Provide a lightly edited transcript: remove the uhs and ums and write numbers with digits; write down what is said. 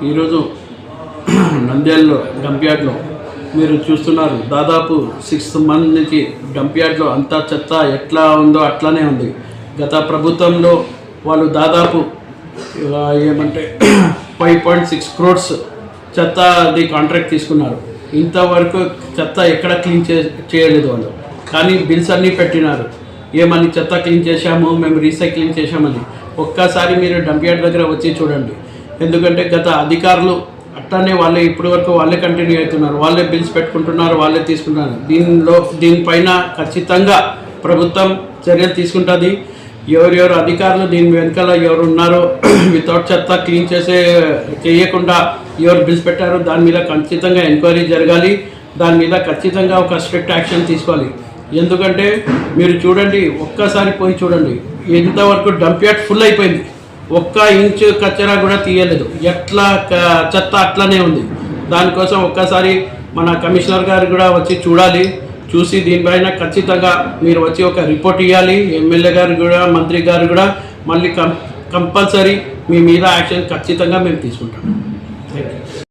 ఈరోజు నంద్యాలలో డంప్ యార్డ్లో మీరు చూస్తున్నారు. దాదాపు 6 మంత్ నుంచి డంప్ యార్డ్లో అంతా చెత్త ఎట్లా ఉందో అట్లానే ఉంది. గత ప్రభుత్వంలో వాళ్ళు దాదాపు ఏమంటే 5.6 crores చెత్త అది కాంట్రాక్ట్ తీసుకున్నారు. ఇంతవరకు చెత్త ఎక్కడ క్లీన్ చేయలేదు వాళ్ళు. కానీ బిల్స్ అన్నీ పెట్టినారు. ఏమని చెత్త క్లీన్ చేశాము, మేము రీసైక్లింగ్ చేశామని. ఒక్కసారి మీరు డంప్ యార్డ్ దగ్గర వచ్చి చూడండి. ఎందుకంటే గత అధికారులు అట్లానే వాళ్ళే ఇప్పటి వరకు వాళ్ళే కంటిన్యూ అవుతున్నారు. వాళ్ళే బిల్స్ పెట్టుకుంటున్నారు, వాళ్ళే తీసుకుంటున్నారు. దీనిపైన ఖచ్చితంగా ప్రభుత్వం చర్యలు తీసుకుంటుంది. ఎవరెవరు అధికారులు దీని వెనకాల ఎవరు ఉన్నారో వితౌట్ చెత్త క్లీన్ చేయకుండా ఎవరు బిల్స్ పెట్టారో దాని మీద ఖచ్చితంగా ఎంక్వైరీ జరగాలి. దాని మీద ఖచ్చితంగా ఒక స్ట్రిక్ట్ యాక్షన్ తీసుకోవాలి. ఎందుకంటే మీరు చూడండి, ఒక్కసారి పోయి చూడండి, ఎంతవరకు డంప్ యార్డ్ ఫుల్ అయిపోయింది. 1 ఇంచు కచ్చరా కూడా తీయలేదు. ఎట్లా చెత్త అట్లనే ఉంది. దానికోసం ఒక్కసారి మన కమిషనర్ గారు కూడా వచ్చి చూడాలి. చూసి దీనిపైన ఖచ్చితంగా మీరు వచ్చి ఒక రిపోర్ట్ ఇవ్వాలి. ఎమ్మెల్యే గారు కూడా, మంత్రి గారు కూడా మళ్ళీ కంపల్సరీ మీ మీద యాక్షన్ ఖచ్చితంగా మేము తీసుకుంటాం. Thank you.